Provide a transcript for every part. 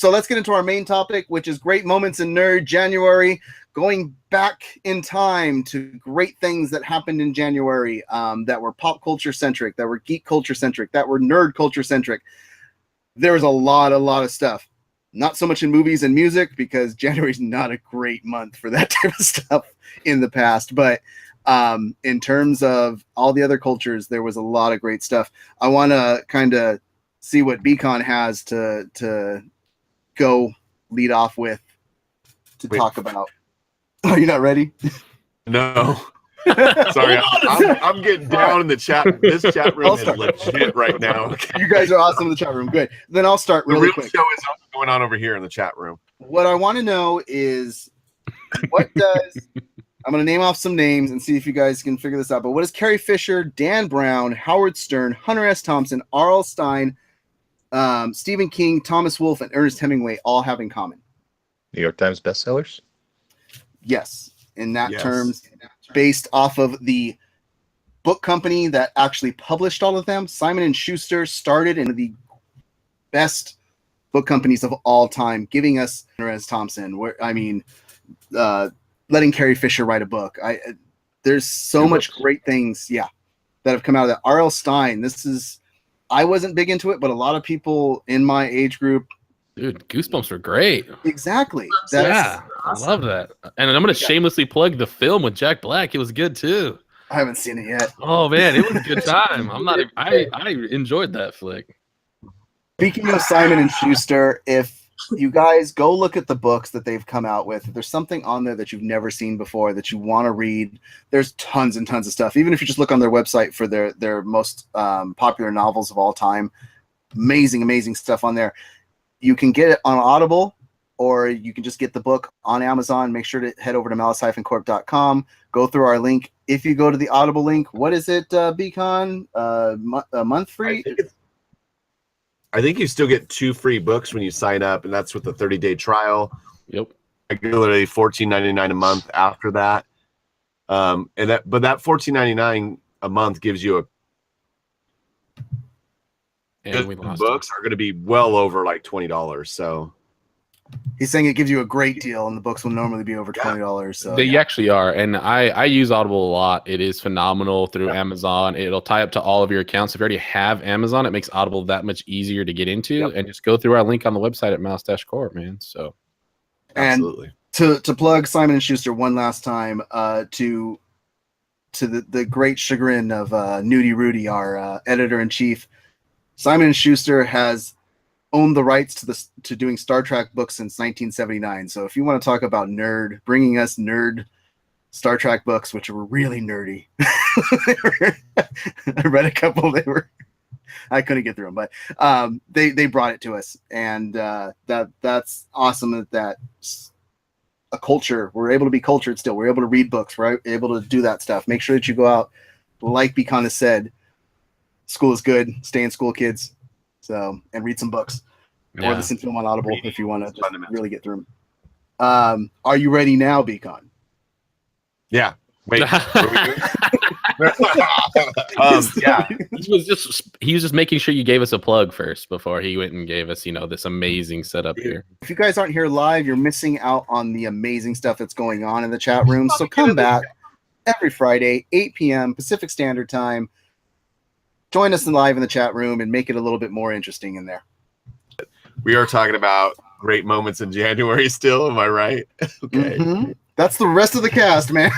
So let's get into our main topic, which is great moments in nerd January. Going back in time to great things that happened in January that were pop culture centric, that were geek culture centric, that were nerd culture centric. There was a lot of stuff. Not so much in movies and music, because January is not a great month for that type of stuff in the past. But in terms of all the other cultures, there was a lot of great stuff. I want to kind of see what Beacon has to go lead off with to talk about. Oh, you're not ready? No. Sorry, I'm getting down in the chat. This chat room is legit right now. Okay. You guys are awesome in the chat room. Good. Then I'll start really quick. The real show is going on over here in the chat room. What I want to know is, what does... I'm going to name off some names and see if you guys can figure this out. But what does Carrie Fisher, Dan Brown, Howard Stern, Hunter S. Thompson, R.L. Stine, Stephen King, Thomas Wolfe, and Ernest Hemingway all have in common? New York Times bestsellers? Yes. In that terms, based off of the book company that actually published all of them. Simon & Schuster started in the best book companies of all time, giving us Hunter S. Thompson. Letting Carrie Fisher write a book. There's so much great things, that have come out of that. R.L. Stine, I wasn't big into it, but a lot of people in my age group. Dude, Goosebumps were great. Exactly. I love that. And I'm going to shamelessly plug the film with Jack Black. It was good too. I haven't seen it yet. Oh man, it was a good time. I enjoyed that flick. Speaking of Simon & Schuster, if you guys go look at the books that they've come out with, if there's something on there that you've never seen before that you want to read, there's tons and tons of stuff. Even if you just look on their website for their most popular novels of all time, amazing stuff on there. You can get it on Audible, or you can just get the book on Amazon. Make sure to head over to malice-corp.com, go through our link. If you go to the Audible link, what is it, Beacon? A month free? I think you still get 2 free books when you sign up, and that's with the 30-day trial. Yep. Regularly $14.99 a month after that. But that $14.99 a month gives you books are going to be well over like $20. So he's saying it gives you a great deal, and the books will normally be over $20. So they actually are, and I use Audible a lot. It is phenomenal through Amazon. It'll tie up to all of your accounts. If you already have Amazon, it makes Audible that much easier to get into. And just go through our link on the website at Malice-Corp, man. So absolutely. And to plug Simon & Schuster one last time, to the great chagrin of Nudie Rudy, our editor-in-chief, Simon & Schuster has owned the rights to doing Star Trek books since 1979. So if you want to talk about bringing us nerd Star Trek books, which were really nerdy, I read a couple. I couldn't get through them, but they brought it to us, and that's awesome. That's a culture. We're able to be cultured still. We're able to read books. We're able to do that stuff. Make sure that you go out, like Beacon has said. School is good. Stay in school, kids. So, and read some books, or listen to them on Audible if you want to just really get through them. Are you ready now, Beacon? Yeah. Wait. He was just making sure you gave us a plug first before he went and gave us, this amazing setup here. If you guys aren't here live, you're missing out on the amazing stuff that's going on in the chat room. So come back every Friday, 8 p.m. Pacific Standard Time. Join us live in the chat room and make it a little bit more interesting in there. We are talking about great moments in January still. Am I right? Okay. Mm-hmm. That's the rest of the cast, man.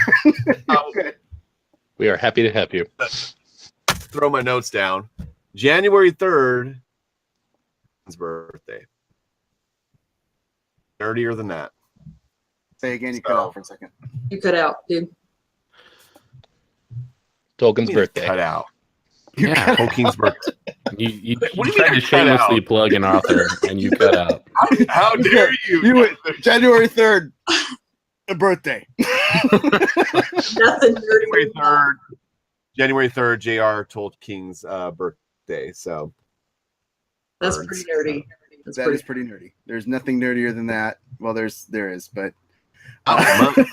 Okay. We are happy to help you. Throw my notes down. January 3rd, his birthday. Nerdier than that. Say again, you cut out for a second. You cut out, dude. Tolkien's birthday. Cut out. Yeah, Tolkien's birthday. You tried to shamelessly plug an author, and you cut out. How dare you? You went January 3rd, a birthday. January 3rd, JR Tolkien's birthday. So that's pretty nerdy. That is pretty nerdy. There's nothing nerdier than that. Well, there is, but I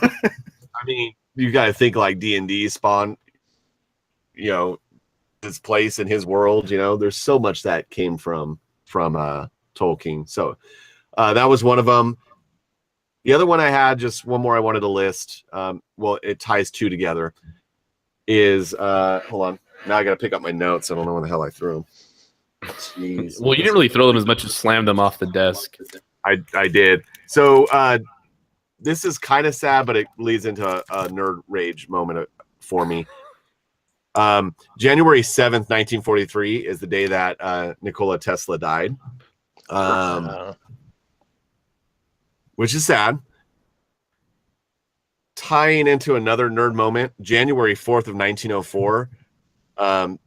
mean, you got to think like D&D spawned, his place in his world. There's so much that came from Tolkien. So That was one of them. The other one I had, just one more I wanted to list. Well, it ties two together. Is hold on. Now I got to pick up my notes. I don't know where the hell I threw them. Jeez. Well, you didn't really throw them as much as slam them off the desk. I did. So this is kind of sad, but it leads into a nerd rage moment for me. January 7th, 1943 is the day that Nikola Tesla died. Which is sad. Tying into another nerd moment, January 4th of 1904,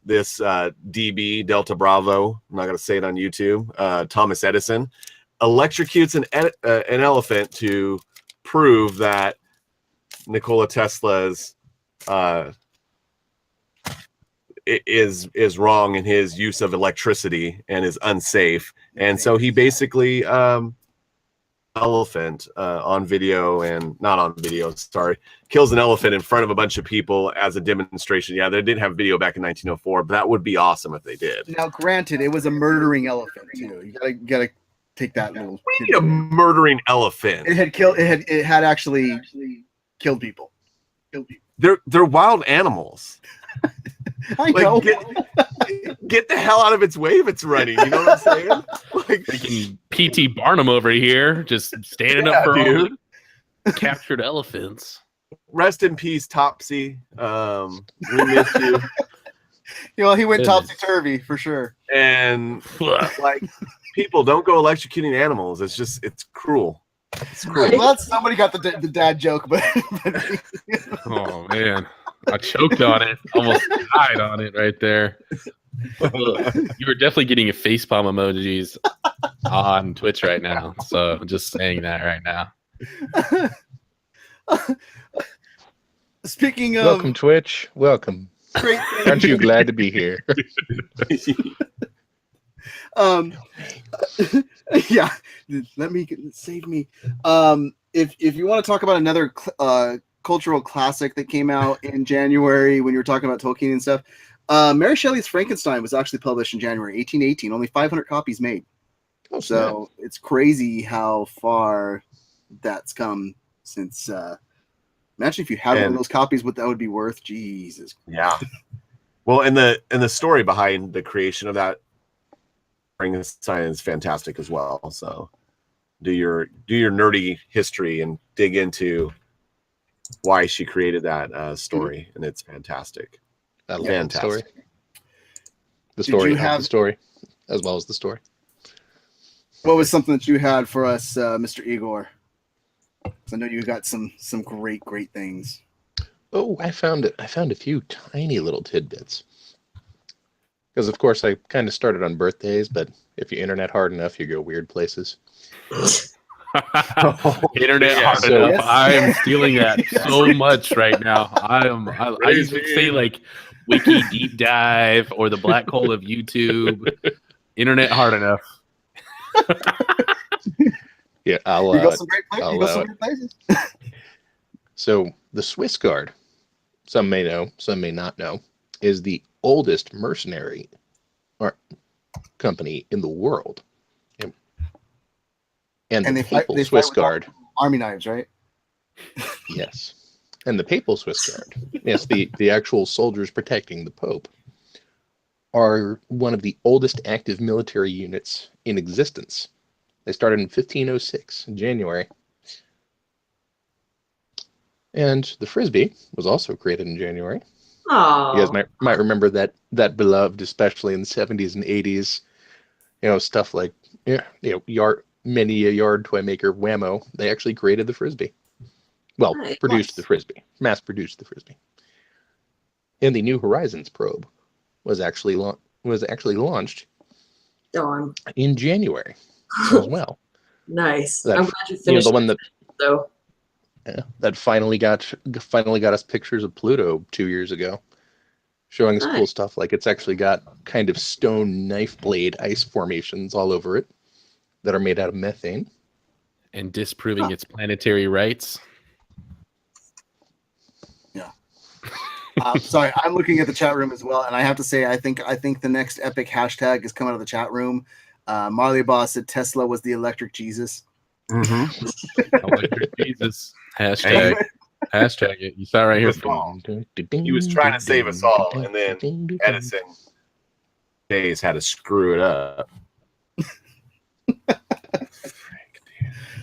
this DB, Delta Bravo, I'm not going to say it on YouTube, Thomas Edison, electrocutes an elephant to prove that Nikola Tesla's is wrong in his use of electricity and is unsafe. And so he basically elephant on video, and not on video, sorry, kills an elephant in front of a bunch of people as a demonstration. Yeah, they didn't have video back in 1904, but that would be awesome if they did. Now, granted, it was a murdering elephant too. You gotta take that little. We need a murdering elephant. It had actually killed people. They're wild animals. I know. Get the hell out of its way if it's running. You know what I'm saying? Like Freaking P.T. Barnum over here, just standing up for all captured elephants. Rest in peace, Topsy. We miss you. He went topsy-turvy for sure. And like, people, don't go electrocuting animals. It's cruel. It's cruel. Well, somebody got the dad joke, but Oh man, I choked on it. Almost died on it right there. You were definitely getting a facepalm emojis on Twitch right now. So just saying that right now. Speaking of welcome, Twitch. Welcome. Great Aren't you glad to be here? Yeah, save me. If you want to talk about another cultural classic that came out in January when you were talking about Tolkien and stuff, Mary Shelley's Frankenstein was actually published in January 1818. Only 500 copies made. Oh, so it's crazy how far that's come since. Imagine if you had one of those copies, what that would be worth. Jesus. Yeah. Well, and the story behind the creation of that Frankenstein is fantastic as well. So do your nerdy history and dig into why she created that story, and it's fantastic. I love Fantastic. the story. The story of the story, as well as the story. What was something that you had for us, Mr. Igor? I know you got some great things. Oh, I found a few tiny little tidbits. Because of course I kind of started on birthdays, but if you internet hard enough, you go weird places. Internet hard enough. Yes. I am stealing that so much right now. I used to say like wiki deep dive or the black hole of YouTube. Internet hard enough. Yeah, I'll you go some great places. So the Swiss Guard, some may know, some may not know, is the oldest mercenary company in the world. And the Papal Swiss Guard, army knives, right? Yes. And the Papal Swiss Guard, yes, the actual soldiers protecting the Pope, are one of the oldest active military units in existence. They started in 1506 in January. And the Frisbee was also created in January. Oh, You guys might remember that beloved, especially in the 70s and 80s, stuff like many a yard toy maker Whammo. They actually created the Frisbee. Well, nice. produced the Frisbee, mass-produced the Frisbee. And the New Horizons probe was actually launched darn. in January as well. Nice. That, I'm glad you finished the one that though. that finally got us pictures of Pluto 2 years ago, showing us cool Nice. stuff like it's actually got kind of stone knife blade ice formations all over it that are made out of methane. And disproving its planetary rights. Yeah. Sorry, I'm looking at the chat room as well, and I have to say, I think the next epic hashtag is coming out of the chat room. Marley Boss said Tesla was the electric Jesus. Electric Jesus. Hashtag it. You saw it right here. He was trying to save us all, and then Edison days had to screw it up.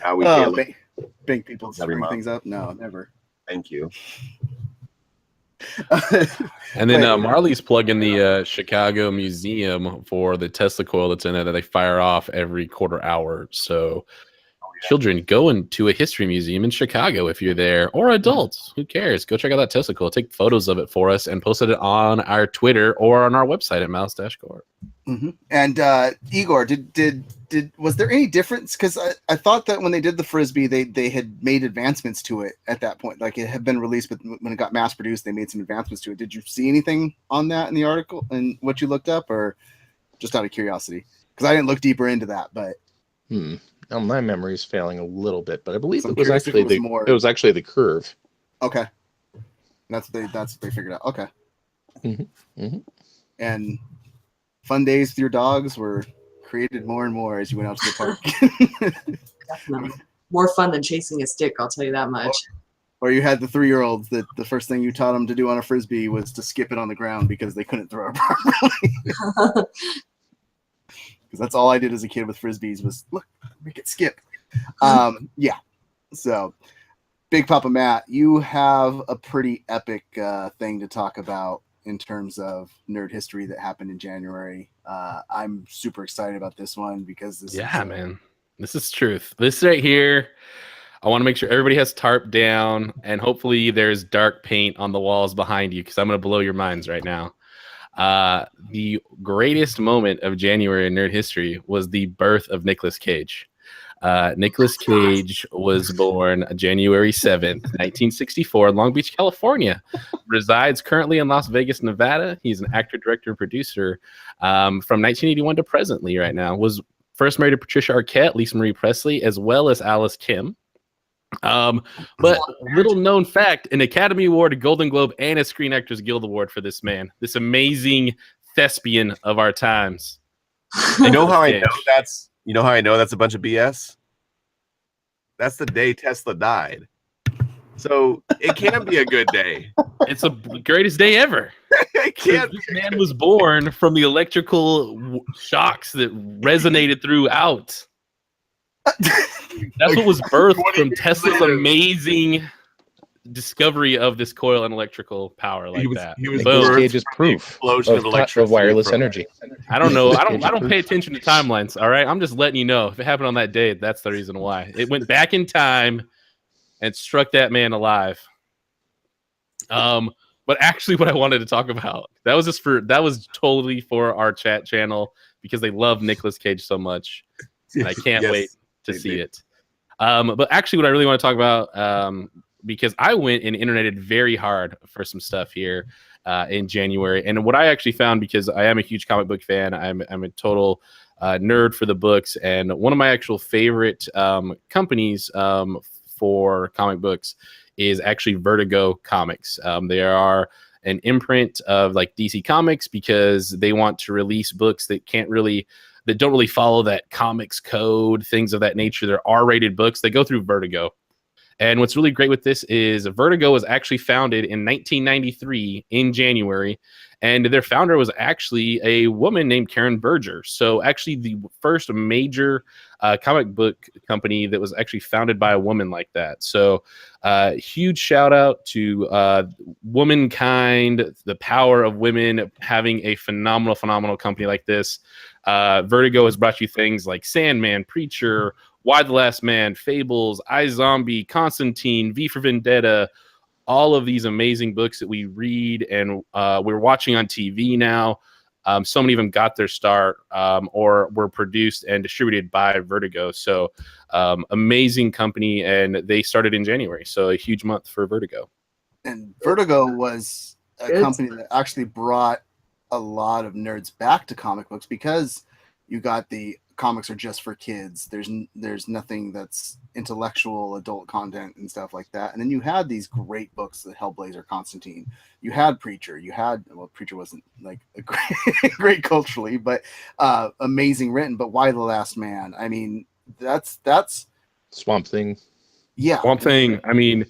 How we feel. Big people Every screwing month. things up? No, never. Thank you. And then Marley's plugging the Chicago Museum for the Tesla coil that's in it that they fire off every quarter hour. So children, go into a history museum in Chicago if you're there, or adults. Who cares? Go check out that Tesla coil. Take photos of it for us and post it on our Twitter or on our website at Malice-Corp. Mm-hmm. And Igor, was there any difference? Because I thought that when they did the Frisbee, they had made advancements to it at that point. Like it had been released, but when it got mass produced, they made some advancements to it. Did you see anything on that in the article and what you looked up, or just out of curiosity? Because I didn't look deeper into that, but Now my memory is failing a little bit, but I believe So I'm it was curious if actually it was more- it was actually the curve. okay, that's what they figured out. Okay, and fun days with your dogs were created more and more as you went out to the park. Definitely. More fun than chasing a stick, I'll tell you that much. Or you had the 3-year-olds that the first thing you taught them to do on a Frisbee was to skip it on the ground because they couldn't throw it properly. Because that's all I did as a kid with Frisbees was, look, make it skip. Yeah. So, Big Papa Matt, you have a pretty epic thing to talk about in terms of nerd history that happened in January. I'm super excited about this one because this man. This is truth. This right here, I want to make sure everybody has tarp down, and hopefully there's dark paint on the walls behind you because I'm going to blow your minds right now. The greatest moment of January in nerd history was the birth of Nicolas Cage. Nicolas Cage was born January 7th, 1964 in Long Beach, California. Resides currently in Las Vegas, Nevada. He's an actor, director, and producer from 1981 to presently right now. Was first married to Patricia Arquette, Lisa Marie Presley, as well as Alice Kim. But little known fact, an Academy Award, a Golden Globe, and a Screen Actors Guild Award for this man, this amazing thespian of our times. You know how I know that's a bunch of BS? That's the day Tesla died. So it can't be a good day. It's the greatest day ever. It can't. This man was born from the electrical shocks that resonated throughout. That's what was birthed from Tesla's amazing discovery of this coil and electrical power like that. He was Nicolas birthed Cage is from the proof explosion of electricity of wireless from- energy. I don't know. I Nicolas Cage don't pay attention to timelines. All right, I'm just letting you know if it happened on that day. That's the reason why it went back in time and struck that man alive. But actually, what I wanted to talk about that was totally for our chat channel because they love Nicolas Cage so much, and I can't wait to see it. But actually, what I really want to talk about, because I went and interneted very hard for some stuff here in January, and what I actually found, because I am a huge comic book fan, I'm a total nerd for the books, and one of my actual favorite companies for comic books is actually Vertigo Comics. They are an imprint of like DC Comics because they want to release books that don't really follow that comics code, things of that nature. They're R-rated books. They go through Vertigo. And what's really great with this is Vertigo was actually founded in 1993 in January, and their founder was actually a woman named Karen Berger. So actually the first major comic book company that was actually founded by a woman like that. So huge shout out to womankind, the power of women, having a phenomenal company like this. Vertigo has brought you things like Sandman, Preacher, Why the Last Man, Fables, iZombie, Constantine, V for Vendetta, all of these amazing books that we read and we're watching on TV now. So many of them got their start or were produced and distributed by Vertigo. So amazing company, and they started in January. So a huge month for Vertigo. And Vertigo was a company that actually brought a lot of nerds back to comic books because you got the comics are just for kids. There's nothing that's intellectual adult content and stuff like that. And then you had these great books, the Hellblazer, Constantine. You had Preacher. Preacher wasn't like a great culturally, but amazing written. But Why the Last Man? I mean, that's Swamp Thing. Yeah. Swamp Thing. I mean,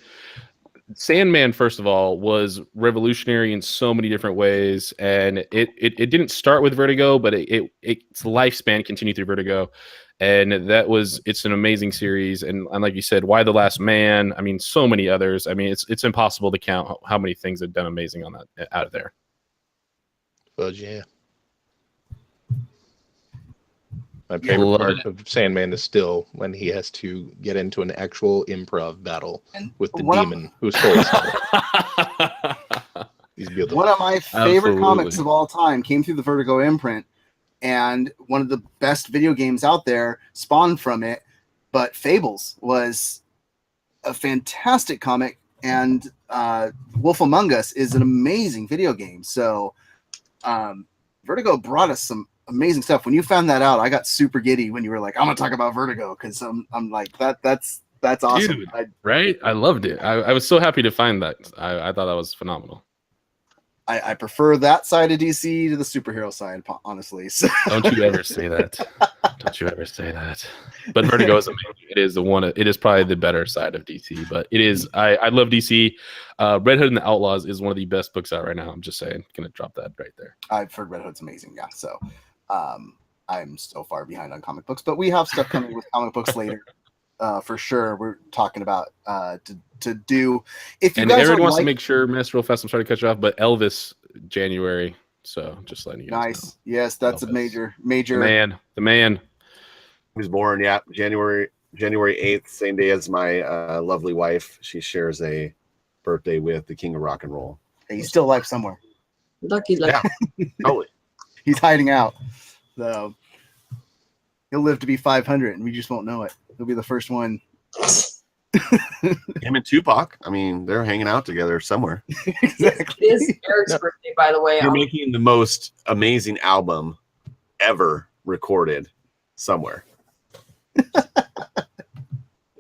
Sandman, first of all, was revolutionary in so many different ways, and it didn't start with Vertigo, but its lifespan continued through Vertigo, and it's an amazing series. And like you said, Why the Last Man? I mean, so many others. I mean, it's impossible to count how many things have done amazing on that out of there. Fudge, yeah. My favorite part of Sandman is still when he has to get into an actual improv battle with the demon who stole his heart. One of my favorite comics of all time came through the Vertigo imprint, and one of the best video games out there spawned from it. But Fables was a fantastic comic, and Wolf Among Us is an amazing video game. So Vertigo brought us some amazing stuff. When you found that out, I got super giddy when you were like, I'm gonna talk about Vertigo, because I'm like, that's awesome. Dude, right? I loved it. I was so happy to find that. I thought that was phenomenal. I prefer that side of DC to the superhero side, honestly. So. Don't you ever say that. Don't you ever say that. But Vertigo is amazing. It is probably the better side of DC, but it is. I love DC. Red Hood and the Outlaws is one of the best books out right now. I'm just saying. Gonna drop that right there. I've heard Red Hood's amazing. Yeah. So I'm so far behind on comic books, but we have stuff coming with comic books later. For sure. We're talking about to do. If you guys Aaron wants to make sure, Master, real fast, I'm sorry to cut you off, but Elvis January. So just letting you guys know. Yes, that's Elvis. a major the man. He was born, January 8th, same day as my lovely wife. She shares a birthday with the king of rock and roll. Hey, he's still alive somewhere. Lucky. Yeah, totally. He's hiding out. So he'll live to be 500, and we just won't know it. He'll be the first one. Him and Tupac. I mean, they're hanging out together somewhere. Exactly. It is Eric's birthday, by the way. They're making the most amazing album ever recorded somewhere. Just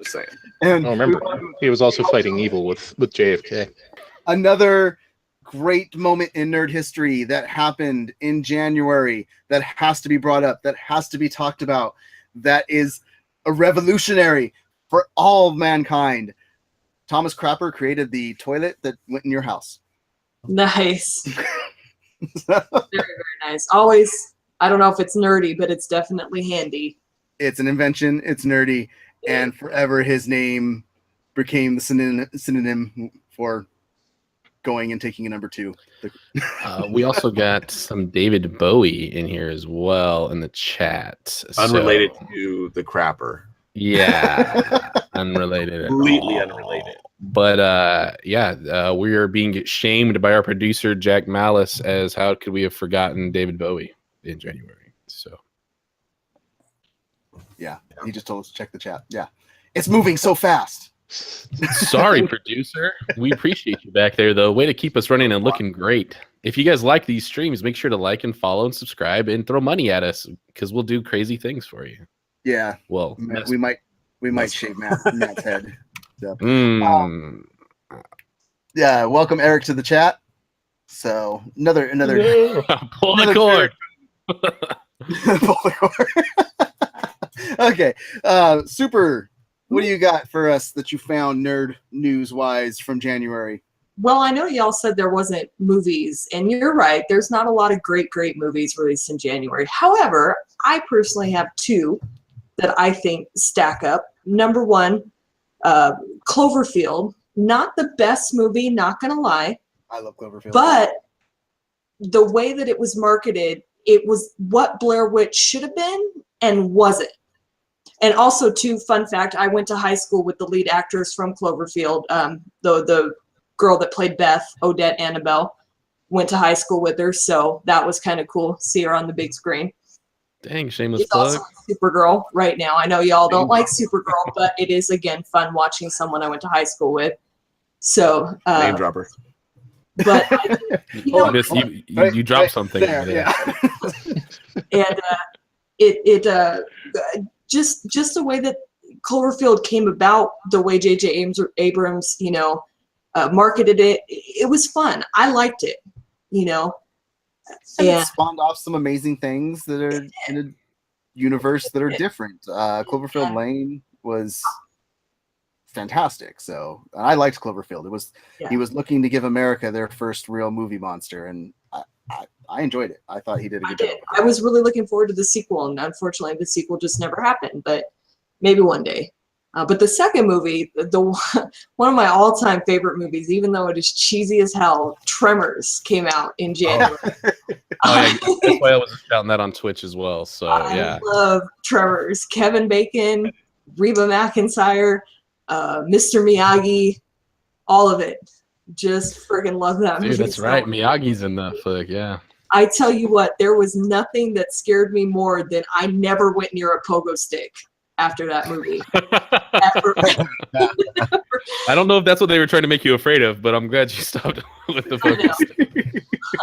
saying. And remember, he was also fighting evil with JFK. Another great moment in nerd history that happened in January that has to be brought up, that has to be talked about, that is a revolutionary for all of mankind. Thomas Crapper created the toilet that went in your house. Nice. Very, very nice. Always, I don't know if it's nerdy, but it's definitely handy. It's an invention. It's nerdy. And forever his name became the synonym for going and taking a number 2. We also got some David Bowie in here as well in the chat. Unrelated to the Crapper. Yeah, unrelated. Completely unrelated. But we are being shamed by our producer Jack Malice as how could we have forgotten David Bowie in January? So yeah, he just told us to check the chat. Yeah, it's moving so fast. Sorry, producer. We appreciate you back there, though. Way to keep us running and looking great. If you guys like these streams, make sure to like and follow and subscribe and throw money at us because we'll do crazy things for you. Yeah. Well, we might shave Matt's head. So. Yeah. Welcome Eric to the chat. So another pull the cord. Pull the cord. Okay. Super. What do you got for us that you found nerd news wise from January? Well, I know y'all said there wasn't movies, and you're right. There's not a lot of great movies released in January. However, I personally have 2 that I think stack up. Number 1, Cloverfield. Not the best movie, not going to lie. I love Cloverfield. But the way that it was marketed, it was what Blair Witch should have been and wasn't. And also, too, fun fact, I went to high school with the lead actress from Cloverfield, the girl that played Beth, Odette Annabelle, went to high school with her. So that was kind of cool. See her on the big screen. Dang, shameless She's plug. also Supergirl right now. I know y'all don't like Supergirl, but it is, again, fun watching someone I went to high school with. So name dropper. But you dropped something. There, yeah. And Just the way that Cloverfield came about, the way J.J. Abrams, marketed it, it was fun. I liked it, And Yeah. it spawned off some amazing things that are in a universe that are different. Cloverfield Lane was fantastic. So I liked Cloverfield. He was looking to give America their first real movie monster, and I enjoyed it. I thought he did a good job. I was really looking forward to the sequel, and unfortunately, the sequel just never happened. But maybe one day. But the second movie, one of my all-time favorite movies, even though it is cheesy as hell, Tremors came out in January. Yeah, that's why I was shouting that on Twitch as well. So yeah, I love Tremors. Kevin Bacon, Reba McEntire, Mr. Miyagi, all of it. Just friggin' love that movie. dude, that's right. Miyagi's in that flick. Yeah. I tell you what, there was nothing that scared me more than I never went near a pogo stick after that movie. I don't know if that's what they were trying to make you afraid of, but I'm glad you stopped with the focus.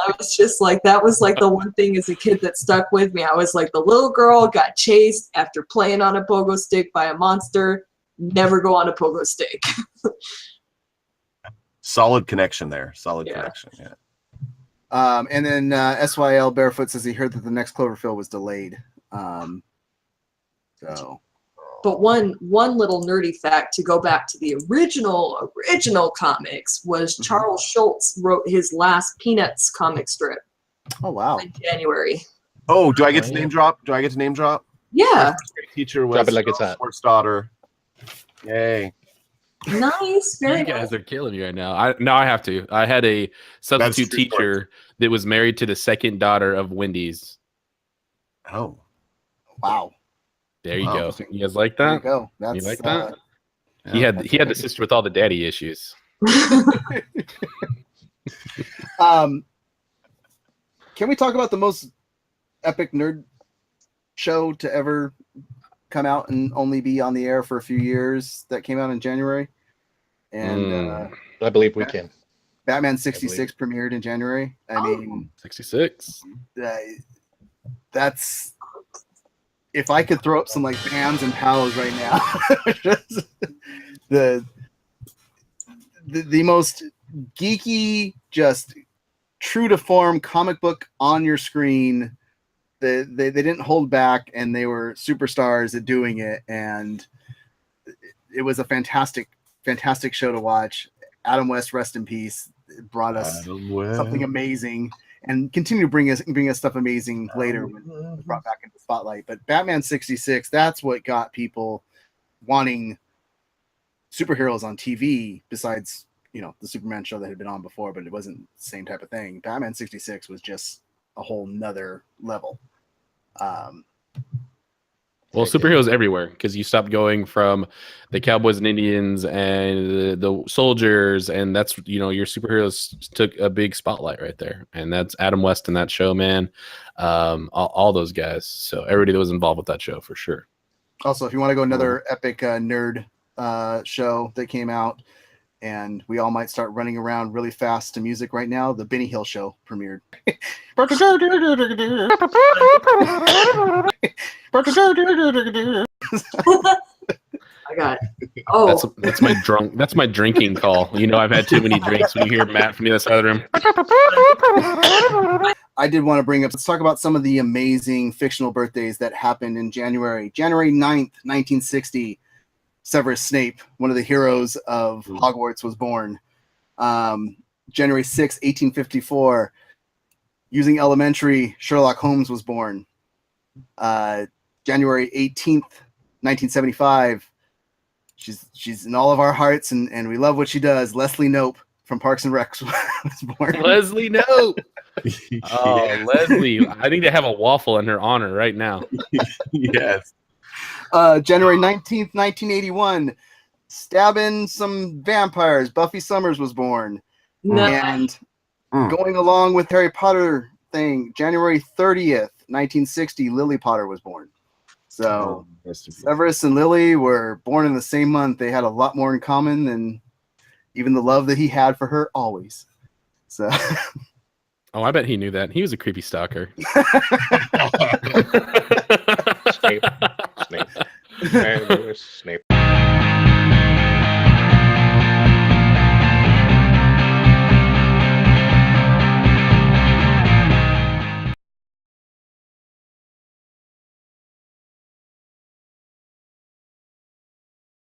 I was just like, that was like the one thing as a kid that stuck with me. I was like, the little girl got chased after playing on a pogo stick by a monster. Never go on a pogo stick. Solid connection there. Solid connection. Yeah. And then SYL Barefoot says he heard that the next Cloverfield was delayed. But one little nerdy fact to go back to the original comics was Charles Schultz wrote his last Peanuts comic strip. Oh wow! In January. Oh, do I get to name drop? Do I get to name drop? Yeah. Teacher was Drop it like it's hot. Sports daughter. Yay! Nice. Very You guys are killing me right now. I have to. I had a substitute teacher that was married to the second daughter of Wendy's. Oh, wow! There you go. You guys like that? There you go. You like that? yeah. He had the sister with all the daddy issues. Can we talk about the most epic nerd show to ever come out and only be on the air for a few years that came out in January? And I believe we can. Batman 66 premiered in January. I mean, 66. That's, if I could throw up some like bands and pals right now, the most geeky, just true to form comic book on your screen. They didn't hold back, and they were superstars at doing it, and it was a fantastic show to watch. Adam West, rest in peace, brought us something amazing, and continue to bring us stuff amazing later when it was brought back into the spotlight. But Batman 66, that's what got people wanting superheroes on TV, besides the Superman show that had been on before, but it wasn't the same type of thing. Batman 66 was just a whole nother level. Well, superheroes everywhere, because you stopped going from the Cowboys and Indians and the soldiers, and that's your superheroes took a big spotlight right there, and that's Adam West in that show, man. All those guys, so everybody that was involved with that show for sure. Also, if you want to go another epic nerd show that came out, and we all might start running around really fast to music right now, the Benny Hill Show premiered. I got it. Oh, that's my drinking call. I've had too many drinks when you hear Matt from the other side of the room. I did want to bring up, let's talk about some of the amazing fictional birthdays that happened in January. January 9th, 1960. Severus Snape, one of the heroes of Hogwarts, was born. January 6, 1854, using elementary, Sherlock Holmes was born. January 18th, 1975, she's in all of our hearts, and we love what she does. Leslie Knope from Parks and Rec was born. Leslie Knope. Oh, Leslie. I need to have a waffle in her honor right now. Yes. January 19th, 1981, stabbing some vampires, Buffy Summers was born. Nice. And going along with Harry Potter thing, January 30th, 1960, Lily Potter was born. So Severus and Lily were born in the same month. They had a lot more in common than even the love that he had for her always. So Oh, I bet he knew that. He was a creepy stalker. Snape. Snape. Snape.